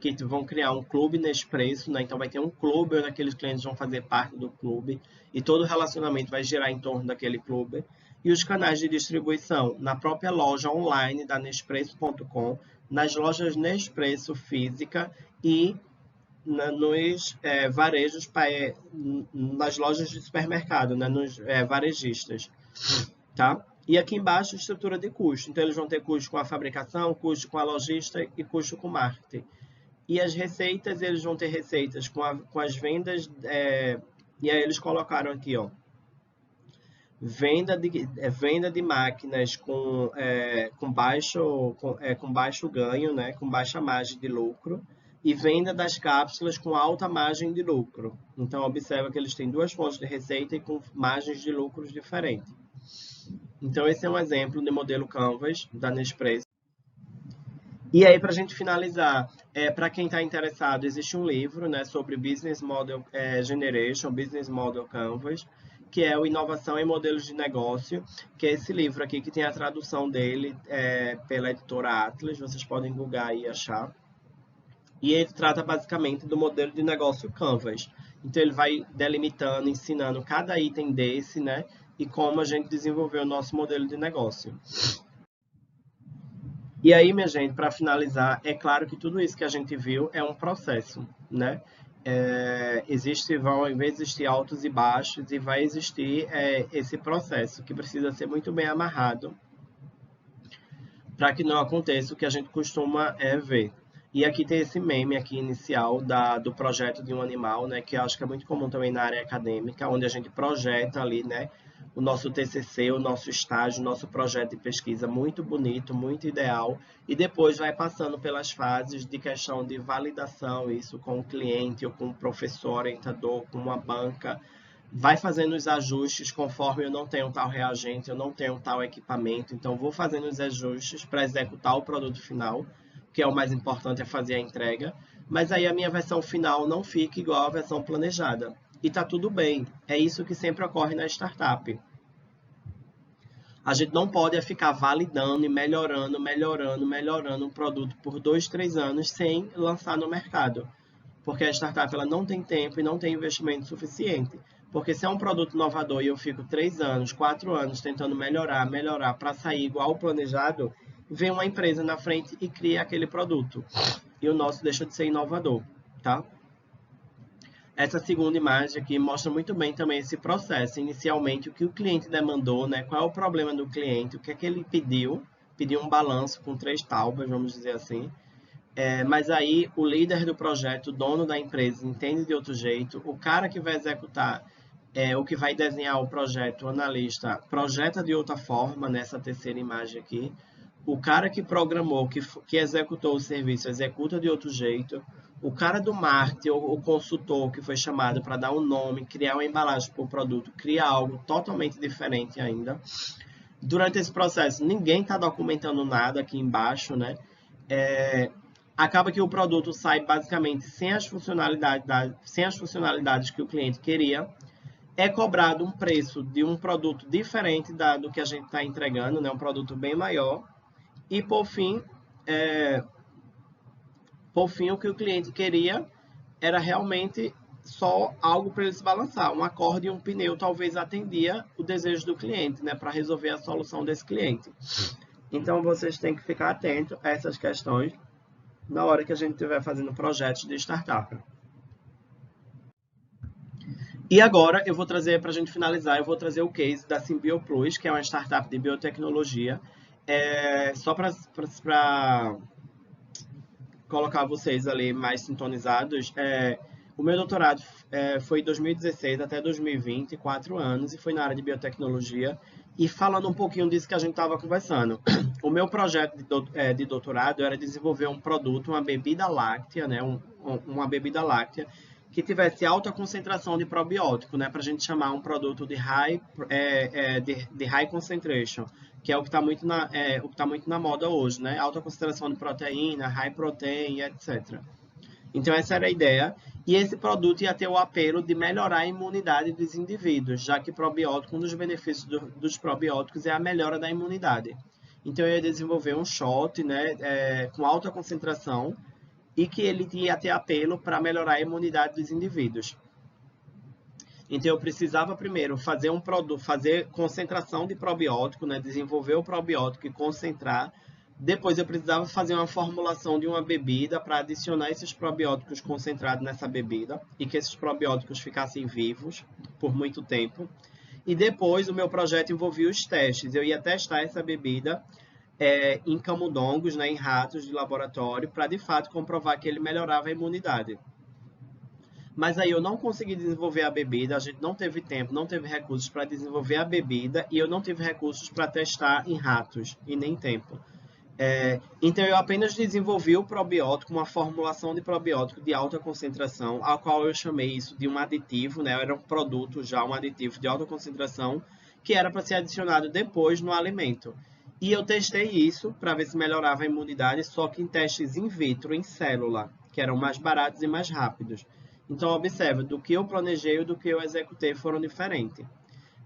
que vão criar um clube Nespresso, né? Então vai ter um clube onde aqueles clientes vão fazer parte do clube e todo relacionamento vai girar em torno daquele clube. E os canais de distribuição na própria loja online da Nespresso.com, nas lojas Nespresso física e nos varejos, nas lojas de supermercado, né? Nos varejistas, tá? E aqui embaixo, estrutura de custo. Então, eles vão ter custo com a fabricação, custo com a logística e custo com o marketing. E as receitas, eles vão ter receitas com as vendas. E aí, eles colocaram aqui, ó. Venda de máquinas com baixo ganho, né? Com baixa margem de lucro. E venda das cápsulas com alta margem de lucro. Então, observa que eles têm duas fontes de receita e com margens de lucros diferentes. Então, esse é um exemplo de modelo Canvas da Nespresso. E aí, para a gente finalizar, para quem está interessado, existe um livro, né, sobre Business Model Generation, Business Model Canvas, que é o Inovação em Modelos de Negócio, que é esse livro aqui que tem a tradução dele pela editora Atlas, vocês podem googar e achar. E ele trata basicamente do modelo de negócio Canvas. Então, ele vai delimitando, ensinando cada item desse, né? E como a gente desenvolveu o nosso modelo de negócio. E aí, minha gente, para finalizar, é claro que tudo isso que a gente viu é um processo, né? Vão existir altos e baixos e vai existir esse processo que precisa ser muito bem amarrado para que não aconteça o que a gente costuma ver. E aqui tem esse meme aqui inicial do projeto de um animal, né? Que eu acho que é muito comum também na área acadêmica, onde a gente projeta ali, né? O nosso TCC, o nosso estágio, o nosso projeto de pesquisa muito bonito, muito ideal, e depois vai passando pelas fases de questão de validação, isso com o cliente, ou com o professor, orientador, com uma banca, vai fazendo os ajustes conforme eu não tenho tal reagente, eu não tenho tal equipamento, então vou fazendo os ajustes para executar o produto final, que é o mais importante, é fazer a entrega, mas aí a minha versão final não fica igual à versão planejada. E tá tudo bem, é isso que sempre ocorre na startup. A gente não pode ficar validando e melhorando um produto por 2, 3 anos sem lançar no mercado. Porque a startup ela não tem tempo e não tem investimento suficiente. Porque se é um produto inovador e eu fico 3 anos, 4 anos tentando melhorar para sair igual ao planejado, vem uma empresa na frente e cria aquele produto. E o nosso deixa de ser inovador, tá? Essa segunda imagem aqui mostra muito bem também esse processo. Inicialmente, o que o cliente demandou, né? Qual é o problema do cliente, o que é que ele pediu. Pediu um balanço com 3 tábuas, vamos dizer assim. Mas aí o líder do projeto, o dono da empresa, entende de outro jeito. O cara que vai executar, o que vai desenhar o projeto, o analista, projeta de outra forma, nessa terceira imagem aqui. O cara que programou, que executou o serviço, executa de outro jeito. O cara do marketing, o consultor que foi chamado para dar um nome, criar uma embalagem para o produto, cria algo totalmente diferente ainda. Durante esse processo, ninguém está documentando nada aqui embaixo, né? Acaba que o produto sai basicamente sem as funcionalidades que o cliente queria. É cobrado um preço de um produto diferente do que a gente está entregando, né? Um produto bem maior. E, por fim, o que o cliente queria era realmente só algo para ele se balançar. Um acorde e um pneu talvez atendia o desejo do cliente, né? Para resolver a solução desse cliente. Então, vocês têm que ficar atentos a essas questões na hora que a gente estiver fazendo projetos de startup. E agora, eu vou trazer, para a gente finalizar, eu vou trazer o case da SymBioPlus, que é uma startup de biotecnologia. Só para colocar vocês ali mais sintonizados, o meu doutorado foi em 2016 até 2020, 4 anos, e foi na área de biotecnologia. E falando um pouquinho disso que a gente estava conversando, o meu projeto de doutorado era desenvolver um produto, uma bebida láctea, né, uma bebida láctea, que tivesse alta concentração de probiótico, né, para a gente chamar um produto de high concentration, que é o que está muito na moda hoje, né? Alta concentração de proteína, high protein, etc. Então, essa era a ideia. E esse produto ia ter o apelo de melhorar a imunidade dos indivíduos, já que probiótico, um dos benefícios dos probióticos é a melhora da imunidade. Então, eu ia desenvolver um shot, né, com alta concentração e que ele ia ter apelo para melhorar a imunidade dos indivíduos. Então, eu precisava primeiro fazer um produto, fazer concentração de probiótico, né, desenvolver o probiótico e concentrar. Depois, eu precisava fazer uma formulação de uma bebida para adicionar esses probióticos concentrados nessa bebida e que esses probióticos ficassem vivos por muito tempo. E depois, o meu projeto envolvia os testes. Eu ia testar essa bebida em camundongos, né, em ratos de laboratório, para de fato comprovar que ele melhorava a imunidade. Mas aí eu não consegui desenvolver a bebida, a gente não teve tempo, não teve recursos para desenvolver a bebida e eu não tive recursos para testar em ratos e nem tempo. Então eu apenas desenvolvi o probiótico, uma formulação de probiótico de alta concentração, ao qual eu chamei isso de um aditivo, né? Era um produto já, um aditivo de alta concentração, que era para ser adicionado depois no alimento. E eu testei isso para ver se melhorava a imunidade, só que em testes in vitro, em célula, que eram mais baratos e mais rápidos. Então, observa, do que eu planejei e do que eu executei foram diferentes.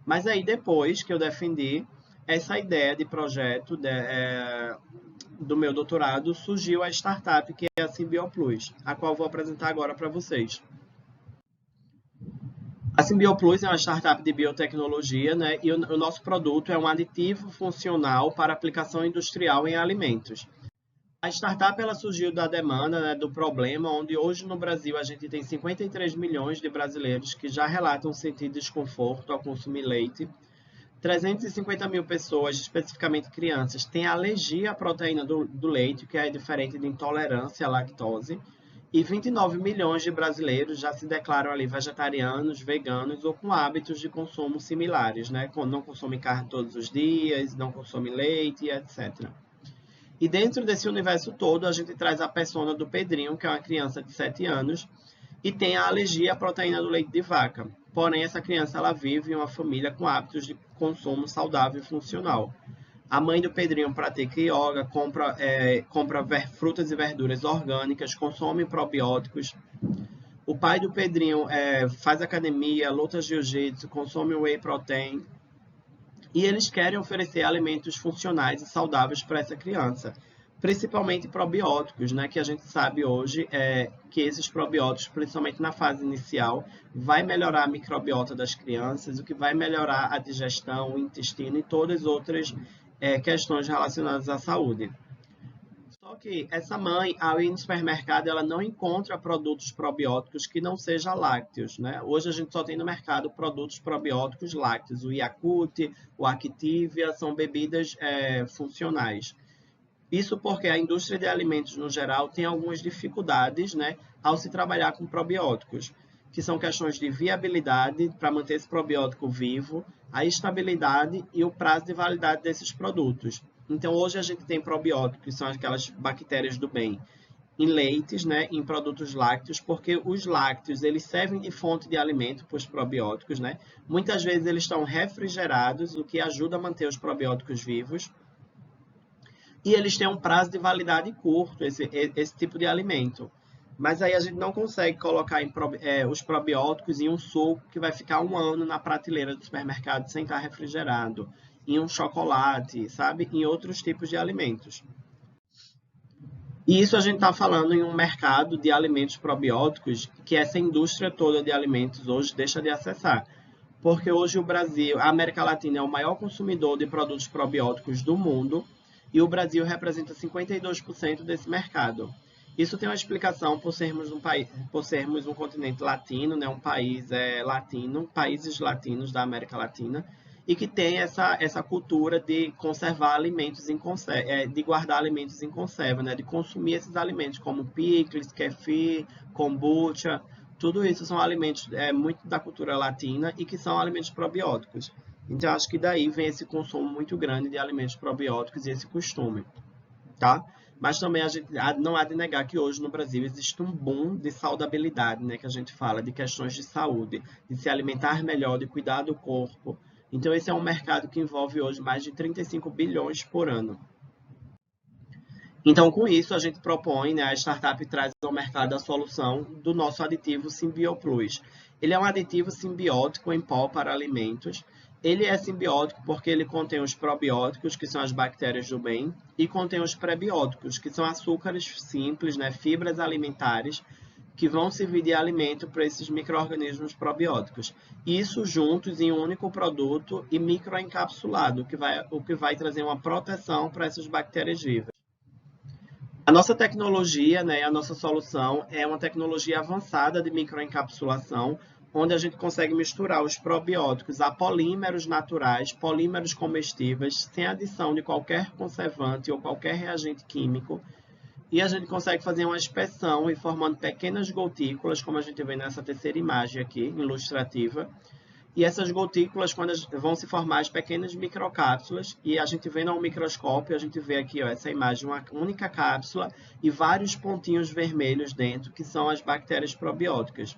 Mas aí, depois que eu defendi essa ideia de projeto do meu doutorado, surgiu a startup que é a SimbioPlus, a qual eu vou apresentar agora para vocês. A SimbioPlus é uma startup de biotecnologia, né? E o nosso produto é um aditivo funcional para aplicação industrial em alimentos. A startup ela surgiu da demanda, né, do problema, onde hoje no Brasil a gente tem 53 milhões de brasileiros que já relatam sentir desconforto ao consumir leite. 350 mil pessoas, especificamente crianças, têm alergia à proteína do leite, que é diferente de intolerância à lactose. E 29 milhões de brasileiros já se declaram ali vegetarianos, veganos ou com hábitos de consumo similares, né? Não consomem carne todos os dias, não consomem leite, etc. E dentro desse universo todo, a gente traz a persona do Pedrinho, que é uma criança de 7 anos, e tem a alergia à proteína do leite de vaca. Porém, essa criança ela vive em uma família com hábitos de consumo saudável e funcional. A mãe do Pedrinho pratica yoga, compra frutas e verduras orgânicas, consome probióticos. O pai do Pedrinho faz academia, luta jiu-jitsu, consome whey protein. E eles querem oferecer alimentos funcionais e saudáveis para essa criança, principalmente probióticos, né? Que a gente sabe hoje que esses probióticos, principalmente na fase inicial, vai melhorar a microbiota das crianças, o que vai melhorar a digestão, o intestino e todas as outras questões relacionadas à saúde. Só que essa mãe, ao ir no supermercado, ela não encontra produtos probióticos que não sejam lácteos, né? Hoje a gente só tem no mercado produtos probióticos lácteos. O Yakult, o Activia, são bebidas funcionais. Isso porque a indústria de alimentos, no geral, tem algumas dificuldades, né, ao se trabalhar com probióticos, que são questões de viabilidade para manter esse probiótico vivo, a estabilidade e o prazo de validade desses produtos. Então, hoje a gente tem probióticos, que são aquelas bactérias do bem, em leites, né, em produtos lácteos, porque os lácteos eles servem de fonte de alimento para os probióticos, né? Muitas vezes eles estão refrigerados, o que ajuda a manter os probióticos vivos. E eles têm um prazo de validade curto, esse tipo de alimento. Mas aí a gente não consegue colocar os probióticos em um suco que vai ficar 1 ano na prateleira do supermercado sem estar refrigerado, em um chocolate, sabe? Em outros tipos de alimentos. E isso a gente está falando em um mercado de alimentos probióticos que essa indústria toda de alimentos hoje deixa de acessar. Porque hoje o Brasil, a América Latina é o maior consumidor de produtos probióticos do mundo e o Brasil representa 52% desse mercado. Isso tem uma explicação por sermos um continente latino, né, um país latino, países latinos da América Latina, e que tem essa cultura de conservar alimentos em conserva, de guardar alimentos em conserva, né, de consumir esses alimentos como picles, kefir, kombucha, tudo isso são alimentos muito da cultura latina e que são alimentos probióticos. Então, acho que daí vem esse consumo muito grande de alimentos probióticos e esse costume, tá? Mas também a gente não há de negar que hoje no Brasil existe um boom de saudabilidade, né? Que a gente fala de questões de saúde, de se alimentar melhor, de cuidar do corpo. Então, esse é um mercado que envolve hoje mais de 35 bilhões por ano. Então, com isso, a gente propõe, né, a startup traz ao mercado a solução do nosso aditivo SimbioPlus. Ele é um aditivo simbiótico em pó para alimentos. Ele é simbiótico porque ele contém os probióticos, que são as bactérias do bem, e contém os prebióticos, que são açúcares simples, né, fibras alimentares, que vão servir de alimento para esses micro-organismos probióticos. Isso juntos em um único produto e microencapsulado, o que vai trazer uma proteção para essas bactérias vivas. A nossa tecnologia, né, a nossa solução é uma tecnologia avançada de microencapsulação, onde a gente consegue misturar os probióticos a polímeros naturais, polímeros comestíveis, sem adição de qualquer conservante ou qualquer reagente químico. E a gente consegue fazer uma inspeção e formando pequenas gotículas, como a gente vê nessa terceira imagem aqui, ilustrativa. E essas gotículas, quando vão se formar as pequenas microcápsulas, e a gente vê no microscópio, a gente vê aqui, ó, essa imagem, uma única cápsula e vários pontinhos vermelhos dentro, que são as bactérias probióticas.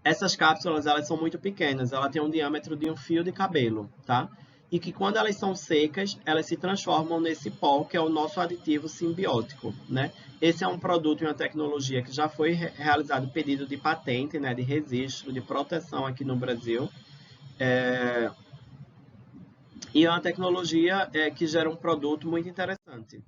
Essas cápsulas, elas são muito pequenas, ela tem um diâmetro de um fio de cabelo, tá? E que quando elas são secas, elas se transformam nesse pó, que é o nosso aditivo simbiótico, né? Esse é um produto e uma tecnologia que já foi realizado pedido de patente, né, de registro, de proteção aqui no Brasil. E é uma tecnologia que gera um produto muito interessante.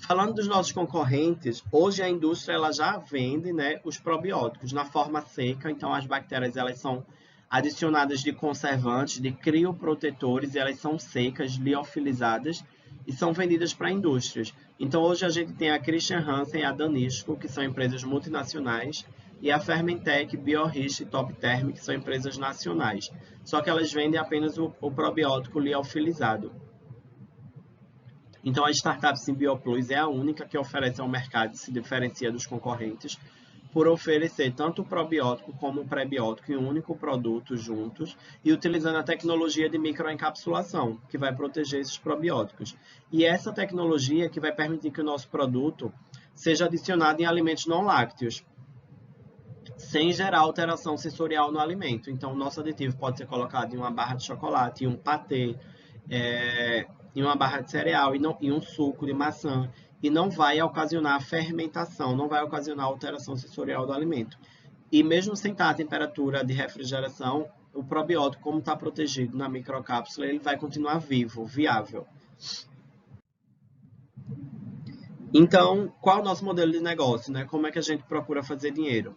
Falando dos nossos concorrentes, hoje a indústria ela já vende, né, os probióticos na forma seca, então as bactérias elas são adicionadas de conservantes, de crioprotetores, e elas são secas, liofilizadas e são vendidas para indústrias. Então hoje a gente tem a Christian Hansen e a Danisco, que são empresas multinacionais, e a Fermentec, Biorich e Top Term, que são empresas nacionais. Só que elas vendem apenas o probiótico liofilizado. Então, a startup SimbioPlus é a única que oferece ao mercado e se diferencia dos concorrentes por oferecer tanto o probiótico como o prebiótico em um único produto juntos e utilizando a tecnologia de microencapsulação, que vai proteger esses probióticos. E essa tecnologia que vai permitir que o nosso produto seja adicionado em alimentos não lácteos, sem gerar alteração sensorial no alimento. Então, o nosso aditivo pode ser colocado em uma barra de chocolate, em um patê, em uma barra de cereal e um suco de maçã, e não vai ocasionar fermentação, não vai ocasionar alteração sensorial do alimento. E mesmo sem estar a temperatura de refrigeração, o probiótico, como está protegido na microcápsula, ele vai continuar vivo, viável. Então, qual é o nosso modelo de negócio, né? Como é que a gente procura fazer dinheiro?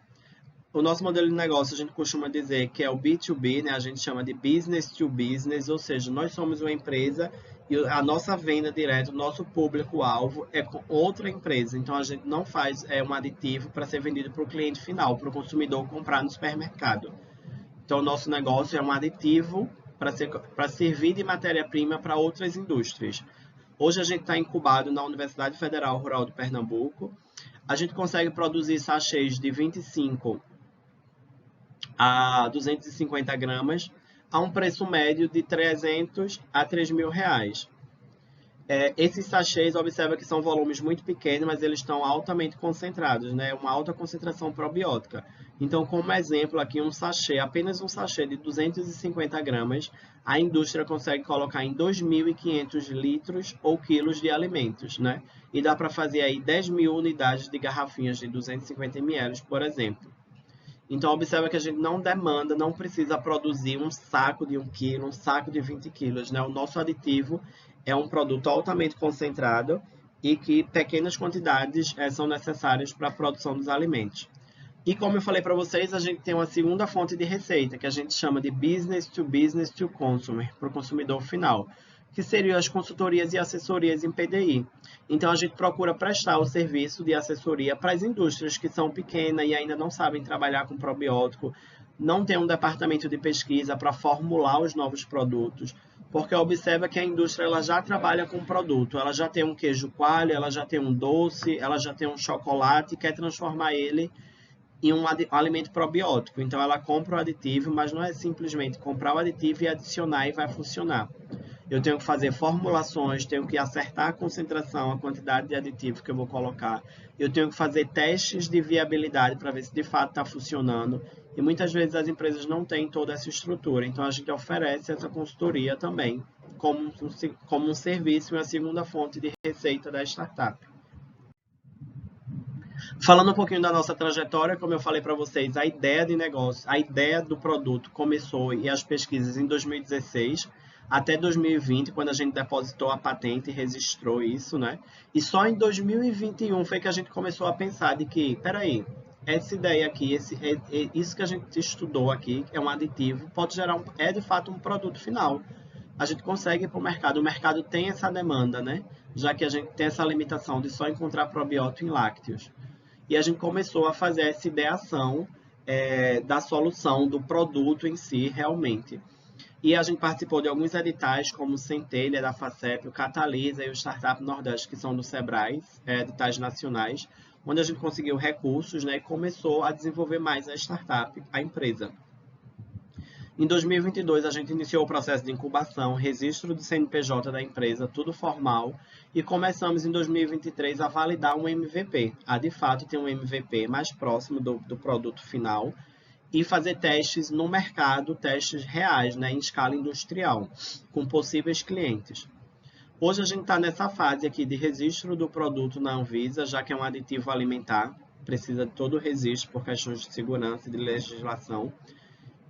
O nosso modelo de negócio, a gente costuma dizer que é o B2B, né? A gente chama de business to business, ou seja, nós somos uma empresa e a nossa venda direta, o nosso público-alvo é com outra empresa. Então, a gente não faz um aditivo para ser vendido para o cliente final, para o consumidor comprar no supermercado. Então, o nosso negócio é um aditivo para servir de matéria-prima para outras indústrias. Hoje, a gente está incubado na Universidade Federal Rural de Pernambuco. A gente consegue produzir sachês de 25 a 250 gramas a um preço médio de 300 a 3 mil reais. Esses sachês, observa que são volumes muito pequenos, mas eles estão altamente concentrados, né? Uma alta concentração probiótica. Então, como exemplo aqui, apenas um sachê de 250 gramas, a indústria consegue colocar em 2.500 litros ou quilos de alimentos, né? E dá para fazer aí 10 mil unidades de garrafinhas de 250 ml, por exemplo. Então, observa que a gente não demanda, não precisa produzir um saco de 1 quilo, um saco de 20 quilos, né? O nosso aditivo é um produto altamente concentrado e que pequenas quantidades são necessárias para a produção dos alimentos. E como eu falei para vocês, a gente tem uma segunda fonte de receita, que a gente chama de business to consumer, para o consumidor final, que seriam as consultorias e assessorias em PDI. Então, a gente procura prestar o serviço de assessoria para as indústrias que são pequenas e ainda não sabem trabalhar com probiótico, não tem um departamento de pesquisa para formular os novos produtos, porque observa que a indústria ela já trabalha com produto, ela já tem um queijo coalho, ela já tem um doce, ela já tem um chocolate e quer transformar ele em um alimento probiótico. Então, ela compra o aditivo, mas não é simplesmente comprar o aditivo e adicionar e vai funcionar. Eu tenho que fazer formulações, tenho que acertar a concentração, a quantidade de aditivo que eu vou colocar. Eu tenho que fazer testes de viabilidade para ver se de fato está funcionando. e muitas vezes as empresas não têm toda essa estrutura. Então, a gente oferece essa consultoria também como um serviço e uma segunda fonte de receita da startup. Falando um pouquinho da nossa trajetória, como eu falei para vocês, a ideia de negócio, a ideia do produto começou e as pesquisas em 2016 até 2020, quando a gente depositou a patente e registrou isso, né? E só em 2021 foi que a gente começou a pensar de que, peraí, essa ideia aqui, isso que a gente estudou aqui, é um aditivo, pode gerar, é de fato um produto final. A gente consegue ir para o mercado tem essa demanda, né? Já que a gente tem essa limitação de só encontrar probiótico em lácteos. E a gente começou a fazer essa ideação da solução, do produto em si, realmente. E a gente participou de alguns editais, como o Centelha, da FACEP, o Catalisa e o Startup Nordeste, que são do Sebrae, editais nacionais, onde a gente conseguiu recursos, né, e começou a desenvolver mais a startup, a empresa. Em 2022, a gente iniciou o processo de incubação, registro do CNPJ da empresa, tudo formal, e começamos em 2023 a validar um MVP, a de fato ter um MVP mais próximo do produto final, e fazer testes no mercado, testes reais, né, em escala industrial, com possíveis clientes. Hoje a gente está nessa fase aqui de registro do produto na Anvisa, já que é um aditivo alimentar, precisa de todo o registro por questões de segurança e de legislação.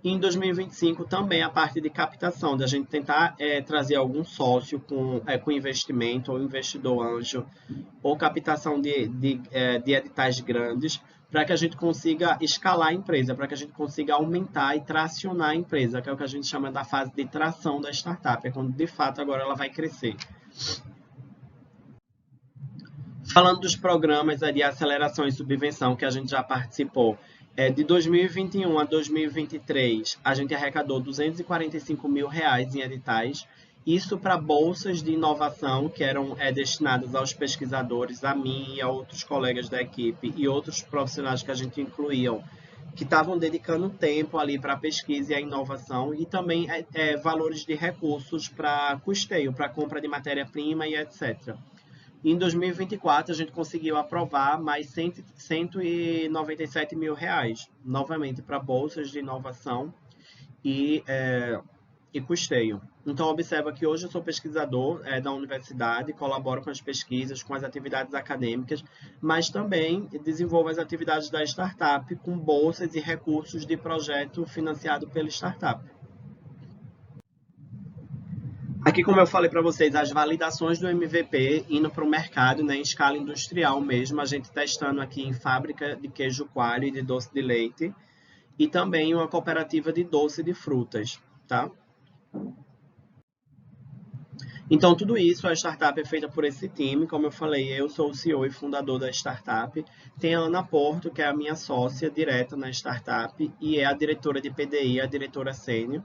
E em 2025 também a parte de captação, da gente tentar trazer algum sócio com investimento, ou investidor anjo, ou captação de editais grandes, para que a gente consiga escalar a empresa, para que a gente consiga aumentar e tracionar a empresa, que é o que a gente chama da fase de tração da startup, é quando de fato agora ela vai crescer. Falando dos programas de aceleração e subvenção que a gente já participou, de 2021 a 2023, a gente arrecadou R$245 mil em editais, isso para bolsas de inovação que eram destinadas aos pesquisadores, a mim e a outros colegas da equipe e outros profissionais que a gente incluíam, que estavam dedicando tempo ali para a pesquisa e a inovação, e também valores de recursos para custeio, para compra de matéria-prima e etc. Em 2024, a gente conseguiu aprovar mais R$197 mil, novamente para bolsas de inovação e custeio. Então, observa que hoje eu sou pesquisador da universidade, colaboro com as pesquisas, com as atividades acadêmicas, mas também desenvolvo as atividades da startup com bolsas e recursos de projeto financiado pela startup. Aqui, como eu falei para vocês, as validações do MVP indo para o mercado, né, em escala industrial mesmo, a gente testando aqui em fábrica de queijo coalho e de doce de leite, e também uma cooperativa de doce de frutas, tá? Então, tudo isso, a startup é feita por esse time, como eu falei, eu sou o CEO e fundador da startup, tem a Ana Porto, que é a minha sócia direta na startup, e é a diretora de PDI, a diretora sênior.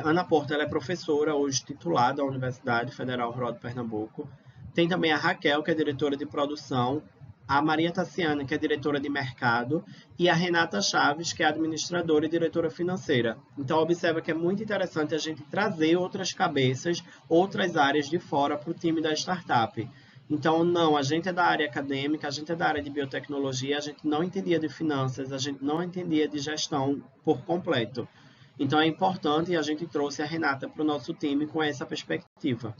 Ana Porto, ela é professora, hoje titular da Universidade Federal Rural de Pernambuco. Tem também a Raquel, que é diretora de produção, a Maria Tassiana, que é diretora de mercado, e a Renata Chaves, que é administradora e diretora financeira. Então, observa que é muito interessante a gente trazer outras cabeças, outras áreas de fora para o time da startup. Então, não, a gente é da área acadêmica, a gente é da área de biotecnologia, a gente não entendia de finanças, a gente não entendia de gestão por completo. Então, é importante e a gente trouxe a Renata para o nosso time com essa perspectiva.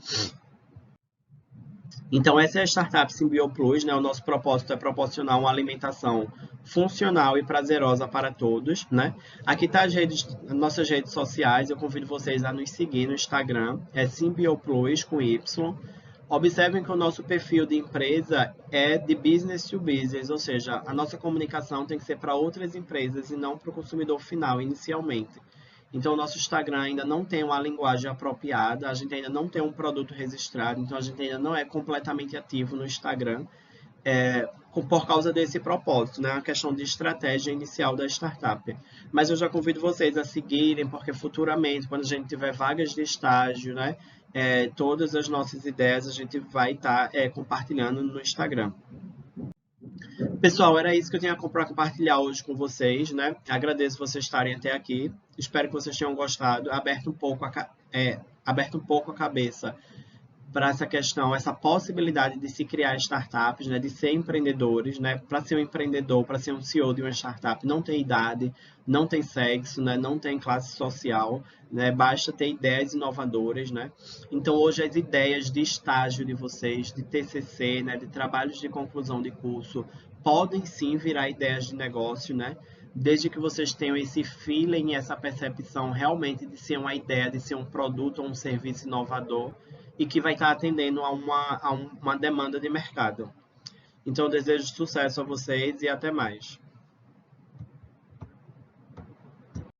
Então, essa é a Startup SimbioPlus, né? O nosso propósito é proporcionar uma alimentação funcional e prazerosa para todos, né? Aqui está nossas redes sociais, eu convido vocês a nos seguir no Instagram, é SimbioPlus com Y. Observem que o nosso perfil de empresa é de business to business, ou seja, a nossa comunicação tem que ser para outras empresas e não para o consumidor final inicialmente. Então, o nosso Instagram ainda não tem uma linguagem apropriada, a gente ainda não tem um produto registrado, então a gente ainda não é completamente ativo no Instagram por causa desse propósito, né? A questão de estratégia inicial da startup. Mas eu já convido vocês a seguirem, porque futuramente, quando a gente tiver vagas de estágio, né? Todas as nossas ideias a gente vai estar compartilhando no Instagram. Pessoal, era isso que eu tinha para compartilhar hoje com vocês, né? Agradeço vocês estarem até aqui. Espero que vocês tenham gostado, aberto um pouco a cabeça para essa questão, essa possibilidade de se criar startups, né, de ser empreendedores, né, para ser um empreendedor, para ser um CEO de uma startup, não tem idade, não tem sexo, né, não tem classe social, né, basta ter ideias inovadoras, né. Então, hoje, as ideias de estágio de vocês, de TCC, né, de trabalhos de conclusão de curso, podem sim virar ideias de negócio, né, desde que vocês tenham esse feeling, essa percepção realmente de ser uma ideia, de ser um produto ou um serviço inovador, e que vai estar atendendo a uma demanda de mercado. Então, eu desejo sucesso a vocês e até mais.